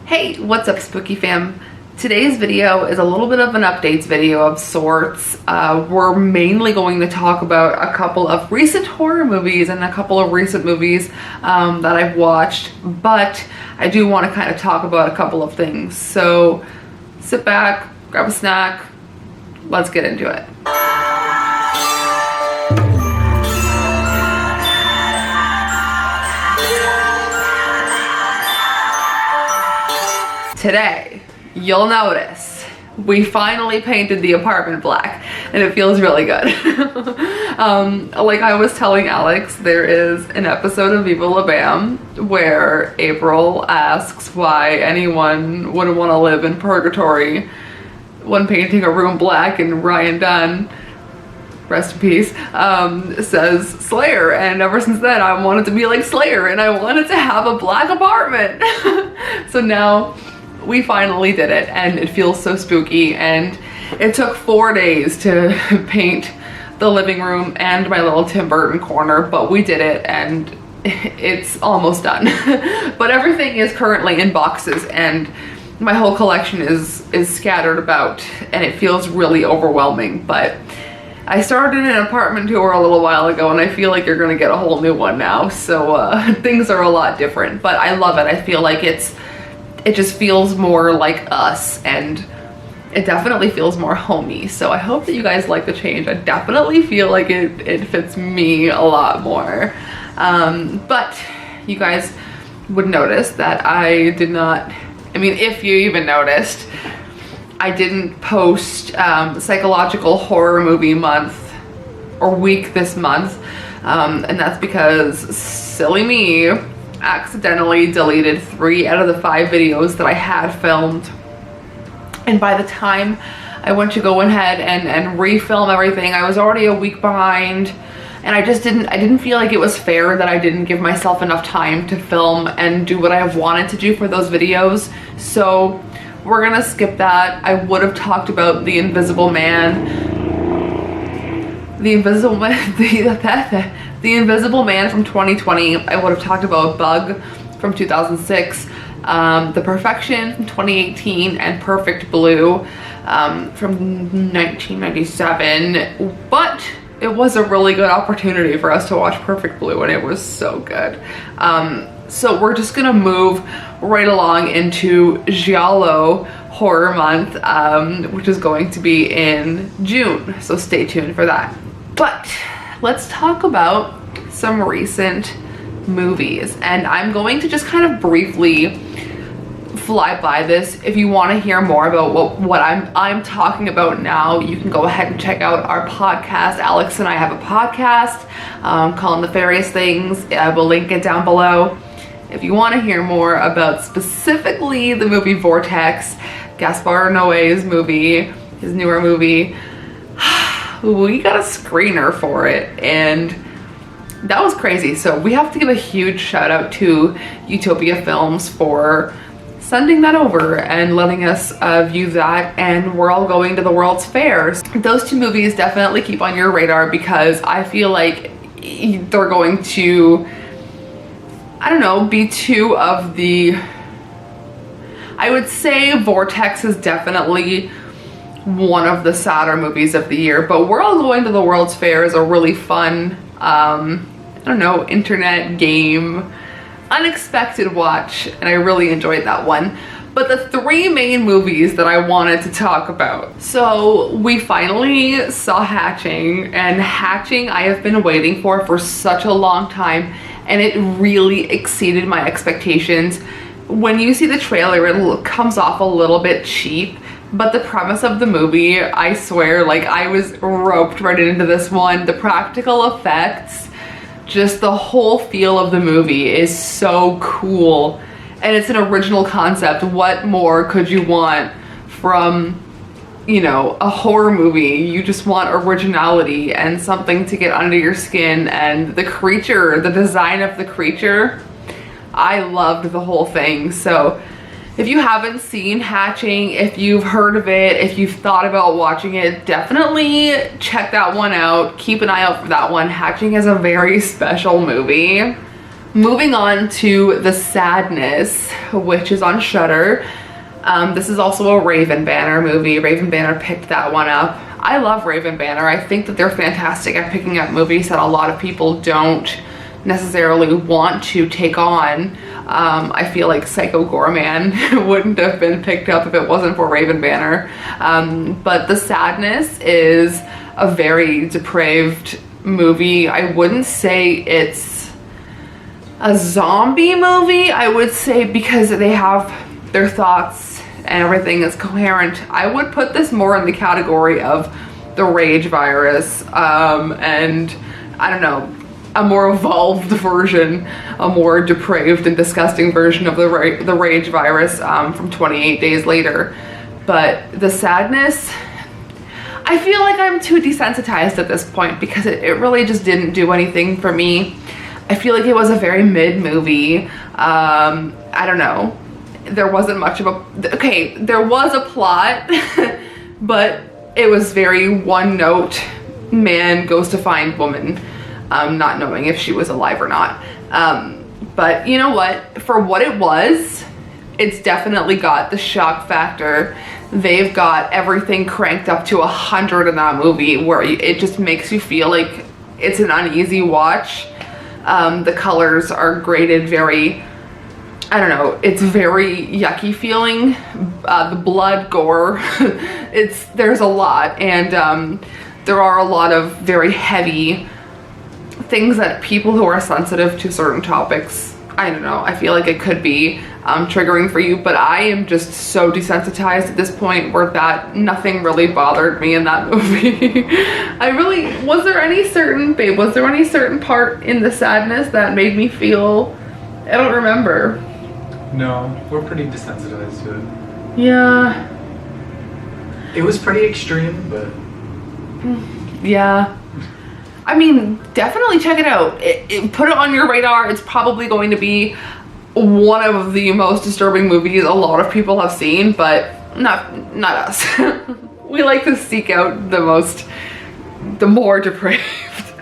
Hey, what's up, Spooky fam? Today's video is a little bit of an updates video of sorts. We're mainly going to talk about a couple of recent horror movies and a couple of recent movies that I've watched, but I do want to kind of talk about a couple of things. So sit back, grab a snack, let's get into it. Today, you'll notice we finally painted the apartment black and it feels really good. Like I was telling Alex, there is an episode of Viva La Bam where April asks why anyone would want to live in purgatory when painting a room black, and Ryan Dunn, rest in peace, says Slayer, and ever since then I wanted to be like Slayer and I wanted to have a black apartment. So now we finally did it and it feels so spooky, and it took 4 days to paint the living room and my little Tim Burton corner, but we did it and it's almost done. But everything is currently in boxes and my whole collection is scattered about and it feels really overwhelming. But I started an apartment tour a little while ago and I feel like you're gonna get a whole new one now, so things are a lot different, but I love it. I feel like it just feels more like us, and it definitely feels more homey. So I hope that you guys like the change. I definitely feel like it fits me a lot more. But you guys would notice that I did not, I mean, if you even noticed, I didn't post psychological horror movie month or week this month. And that's because silly me accidentally deleted 3 out of the 5 videos that I had filmed, and by the time I went to go ahead and refilm everything, I was already a week behind, and I didn't feel like it was fair that I didn't give myself enough time to film and do what I have wanted to do for those videos. So we're gonna skip that. I would have talked about the Invisible Man, the Invisible Man from 2020. I would have talked about Bug from 2006, The Perfection from 2018, and Perfect Blue from 1997. But it was a really good opportunity for us to watch Perfect Blue and it was so good. So we're just gonna move right along into Giallo Horror Month, which is going to be in June, so stay tuned for that. But let's talk about some recent movies, and I'm going to just kind of briefly fly by this. If you want to hear more about what I'm talking about now, you can go ahead and check out our podcast. Alex and I have a podcast called Nefarious Things. I will link it down below. If you want to hear more about specifically the movie Vortex, Gaspar Noé's movie, his newer movie, we got a screener for it and that was crazy. So we have to give a huge shout out to Utopia Films for sending that over and letting us view that, and we're all going to the World's Fairs. Those 2 movies definitely keep on your radar because I feel like they're going to, I don't know, be 2 of the, I would say Vortex is definitely one of the sadder movies of the year, but We're All Going to the World's Fair is a really fun, I don't know, internet game, unexpected watch, and I really enjoyed that one. But the 3 main movies that I wanted to talk about. So we finally saw Hatching, and Hatching I have been waiting for such a long time, and it really exceeded my expectations. When you see the trailer, it comes off a little bit cheap, but the premise of the movie, I swear, like I was roped right into this one. The practical effects, just the whole feel of the movie is so cool, and it's an original concept. What more could you want from, you know, a horror movie? You just want originality and something to get under your skin, and the creature, the design of the creature, I loved the whole thing. So if you haven't seen Hatching, if you've heard of it, if you've thought about watching it, definitely check that one out. Keep an eye out for that one. Hatching is a very special movie. moving on to The Sadness, which is on Shudder. This is also a Raven Banner movie. Raven Banner picked that one up. I love Raven Banner. I think that they're fantastic at picking up movies that a lot of people don't necessarily want to take on. I feel like Psycho Goreman wouldn't have been picked up if it wasn't for Raven Banner. But The Sadness is a very depraved movie. I wouldn't say it's a zombie movie. I would say, because they have their thoughts and everything is coherent, I would put this more in the category of the rage virus, and I don't know, a more evolved version, a more depraved and disgusting version of the rage virus from 28 Days Later. But The Sadness, I feel like I'm too desensitized at this point because it really just didn't do anything for me. I feel like it was a very mid movie. I don't know. There wasn't much of a, okay, there was a plot, but it was very one note. Man goes to find woman, not knowing if she was alive or not. But you know what? For what it was, it's definitely got the shock factor. They've got everything cranked up to 100 in that movie, where it just makes you feel like it's an uneasy watch. The colors are graded very, I don't know, it's very yucky feeling. The blood, gore, there's a lot, and there are a lot of very heavy things that people who are sensitive to certain topics, I don't know, I feel like it could be triggering for you, but I am just so desensitized at this point where that nothing really bothered me in that movie. Was there any certain part in The Sadness that made me feel, I don't remember. No, we're pretty desensitized to it. Yeah. It was pretty extreme, but... yeah. I mean, definitely check it out. Put it on your radar. It's probably going to be one of the most disturbing movies a lot of people have seen, but not us. We like to seek out the more depraved.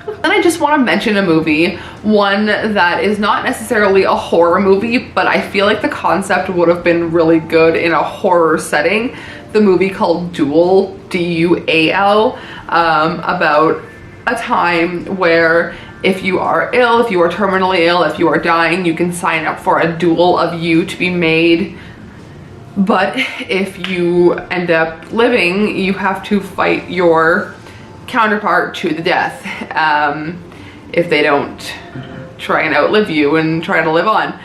Then I just want to mention a movie, one that is not necessarily a horror movie, but I feel like the concept would have been really good in a horror setting. The movie called Dual, D-U-A-L, about a time where if you are ill, if you are terminally ill, if you are dying, you can sign up for a duel of you to be made. But if you end up living, you have to fight your counterpart to the death if they don't try and outlive you and try to live on.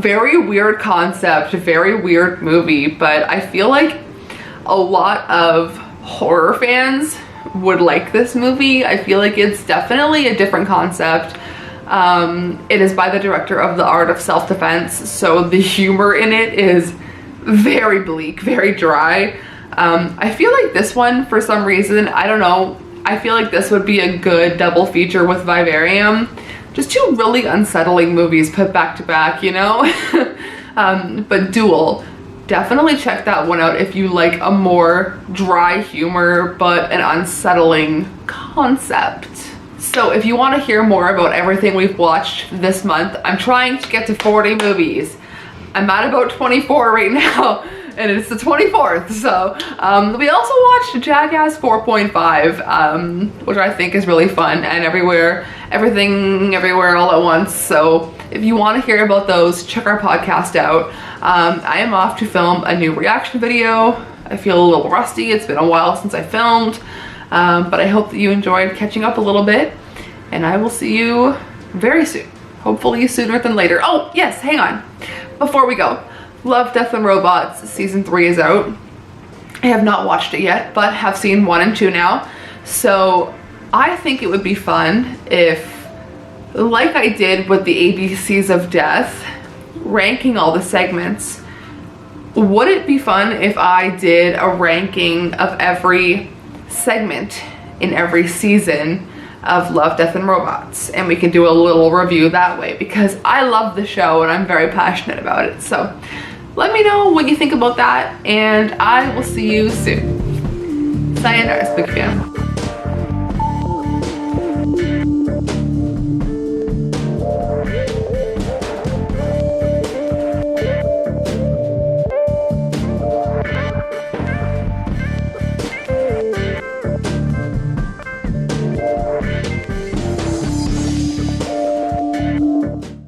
Very weird concept, very weird movie, but I feel like a lot of horror fans would like this movie. I feel like it's definitely a different concept. It is by the director of The Art of Self-Defense, so the humor in it is very bleak, very dry. I feel like this one, for some reason, I don't know, I feel like this would be a good double feature with Vivarium. Just two really unsettling movies put back to back, you know? But Duel, definitely check that one out if you like a more dry humor but an unsettling concept. So if you want to hear more about everything we've watched this month, I'm trying to get to 40 movies. I'm at about 24 right now, and it's the 24th. So we also watched Jackass 4.5, which I think is really fun, and Everything Everywhere All at Once. So if you want to hear about those, check our podcast out. I am off to film a new reaction video. I feel a little rusty. It's been a while since I filmed, but I hope that you enjoyed catching up a little bit, and I will see you very soon. Hopefully sooner than later. Oh, yes, hang on. Before we go, Love, Death and Robots season 3 is out. I have not watched it yet, but have seen 1 and 2 now. So I think it would be fun if, like I did with the ABCs of Death, ranking all the segments, would it be fun if I did a ranking of every segment in every season of Love, Death and Robots, and we can do a little review that way, because I love the show and I'm very passionate about it. So let me know what you think about that, and I will see you soon. Sayonara, Spooky Fam.